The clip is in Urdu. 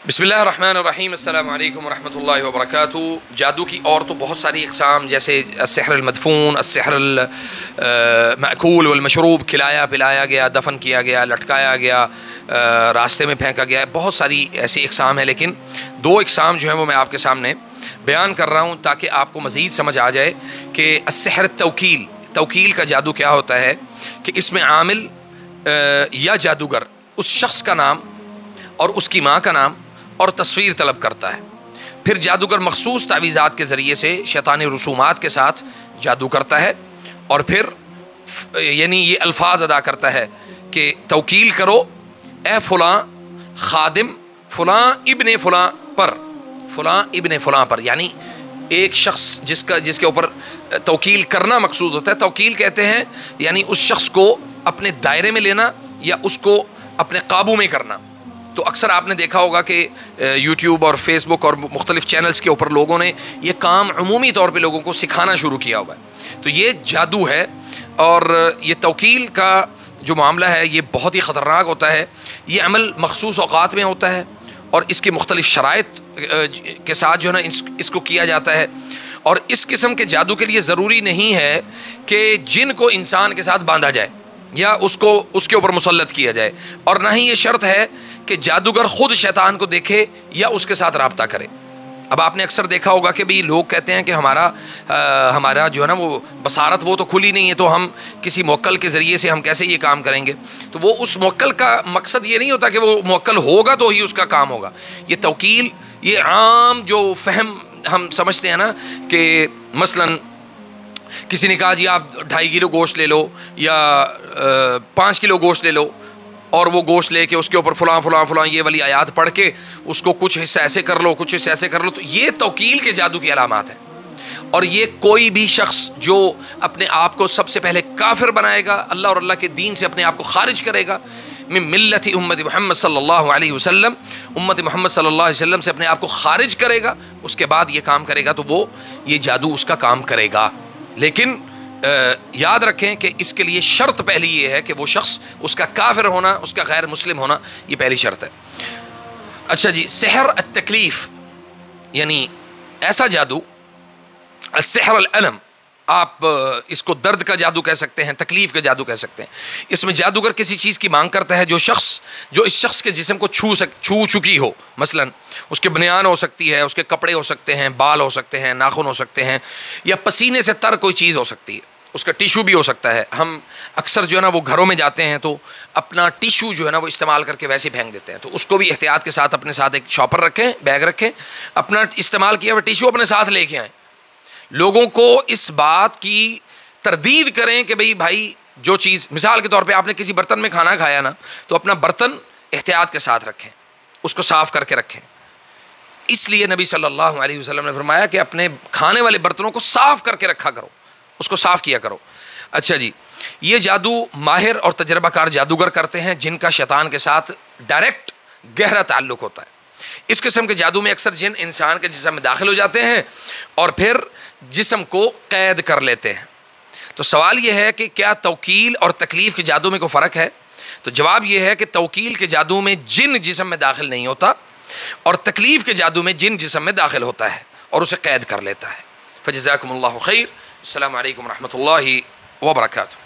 بسم اللہ الرحمن الرحیم، السلام علیکم ورحمۃ اللہ وبرکاتہ۔ جادو کی اور تو بہت ساری اقسام، جیسے السحر المدفون، السحر المأکول والمشروب، کھلایا پلایا گیا، دفن کیا گیا، لٹکایا گیا، راستے میں پھینکا گیا، بہت ساری ایسی اقسام ہیں، لیکن دو اقسام جو ہیں وہ میں آپ کے سامنے بیان کر رہا ہوں تاکہ آپ کو مزید سمجھ آ جائے کہ السحر التوکیل، توکیل کا جادو کیا ہوتا ہے، کہ اس میں عامل یا جادوگر اس شخص کا نام اور اس کی ماں کا نام اور تصویر طلب کرتا ہے، پھر جادوگر مخصوص تعویذات کے ذریعے سے شیطانی رسومات کے ساتھ جادو کرتا ہے، اور پھر یعنی یہ الفاظ ادا کرتا ہے کہ توکیل کرو اے فلاں خادم فلاں ابن فلاں پر، فلاں ابن فلاں پر، یعنی ایک شخص جس کے اوپر توکیل کرنا مقصود ہوتا ہے۔ توکیل کہتے ہیں یعنی اس شخص کو اپنے دائرے میں لینا یا اس کو اپنے قابو میں کرنا۔ تو اکثر آپ نے دیکھا ہوگا کہ یوٹیوب اور فیس بک اور مختلف چینلز کے اوپر لوگوں نے یہ کام عمومی طور پہ لوگوں کو سکھانا شروع کیا ہوا ہے، تو یہ جادو ہے۔ اور یہ توکیل کا جو معاملہ ہے یہ بہت ہی خطرناک ہوتا ہے، یہ عمل مخصوص اوقات میں ہوتا ہے اور اس کے مختلف شرائط کے ساتھ جو ہے نا اس کو کیا جاتا ہے، اور اس قسم کے جادو کے لیے ضروری نہیں ہے کہ جن کو انسان کے ساتھ باندھا جائے یا اس کے اوپر مسلط کیا جائے، اور نہ ہی یہ شرط ہے کہ جادوگر خود شیطان کو دیکھے یا اس کے ساتھ رابطہ کرے۔ اب آپ نے اکثر دیکھا ہوگا کہ بھی لوگ کہتے ہیں کہ ہمارا جو ہے نا وہ بصارت وہ تو کھلی نہیں ہے، تو ہم کسی موکل کے ذریعے سے ہم کیسے یہ کام کریں گے؟ تو وہ اس موکل کا مقصد یہ نہیں ہوتا کہ وہ موکل ہوگا تو ہی اس کا کام ہوگا۔ یہ توکیل، یہ عام جو فہم ہم سمجھتے ہیں نا کہ مثلاً کسی نے کہا جی آپ 2.5 کلو گوشت لے لو یا 5 کلو گوشت لے لو، اور وہ گوشت لے کے اس کے اوپر فلاں فلاں فلاں یہ والی آیات پڑھ کے اس کو کچھ حصہ ایسے کر لو، کچھ حصہ ایسے کر لو، تو یہ توکیل کے جادو کی علامات ہیں۔ اور یہ کوئی بھی شخص جو اپنے آپ کو سب سے پہلے کافر بنائے گا، اللہ اور اللہ کے دین سے اپنے آپ کو خارج کرے گا، من ملت امت محمد صلی اللہ علیہ وسلم، امت محمد صلی اللہ علیہ وسلم سے اپنے آپ کو خارج کرے گا، اس کے بعد یہ کام کرے گا تو وہ یہ جادو اس کا کام کرے گا۔ لیکن یاد رکھیں کہ اس کے لیے شرط پہلی یہ ہے کہ وہ شخص، اس کا کافر ہونا، اس کا غیر مسلم ہونا، یہ پہلی شرط ہے۔ اچھا جی، سحر التکلیف، یعنی ایسا جادو، السحر العلم، آپ اس کو درد کا جادو کہہ سکتے ہیں، تکلیف کا جادو کہہ سکتے ہیں۔ اس میں جادوگر کسی چیز کی مانگ کرتا ہے جو اس شخص کے جسم کو چھو چکی ہو، مثلا اس کے بنیان ہو سکتی ہے، اس کے کپڑے ہو سکتے ہیں، بال ہو سکتے ہیں، ناخن ہو سکتے ہیں، یا پسینے سے تر کوئی چیز ہو سکتی ہے، اس کا ٹیشو بھی ہو سکتا ہے۔ ہم اکثر جو ہے نا وہ گھروں میں جاتے ہیں تو اپنا ٹیشو جو ہے نا وہ استعمال کر کے ویسے پھینک دیتے ہیں، تو اس کو بھی احتیاط کے ساتھ اپنے ساتھ ایک شاپر رکھیں، بیگ رکھیں، اپنا استعمال کیا ہوا ٹیشو اپنے ساتھ لے کے آئیں۔ لوگوں کو اس بات کی تردید کریں کہ بھائی جو چیز، مثال کے طور پہ آپ نے کسی برتن میں کھانا کھایا نا، تو اپنا برتن احتیاط کے ساتھ رکھیں، اس کو صاف کر کے رکھیں۔ اس لیے نبی صلی اللہ علیہ وسلم نے فرمایا کہ اپنے کھانے والے برتنوں کو صاف کر کے رکھا کرو، اس کو صاف کیا کرو۔ اچھا جی، یہ جادو ماہر اور تجربہ کار جادوگر کرتے ہیں جن کا شیطان کے ساتھ ڈائریکٹ گہرا تعلق ہوتا ہے۔ اس قسم کے جادو میں اکثر جن انسان کے جسم میں داخل ہو جاتے ہیں اور پھر جسم کو قید کر لیتے ہیں۔ تو سوال یہ ہے کہ کیا توکیل اور تکلیف کے جادو میں کوئی فرق ہے؟ تو جواب یہ ہے کہ توکیل کے جادو میں جن جسم میں داخل نہیں ہوتا، اور تکلیف کے جادو میں جن جسم میں داخل ہوتا ہے اور اسے قید کر لیتا ہے۔ فجزاکم اللہ خیر، السلام علیکم ورحمۃ اللہ وبرکاتہ۔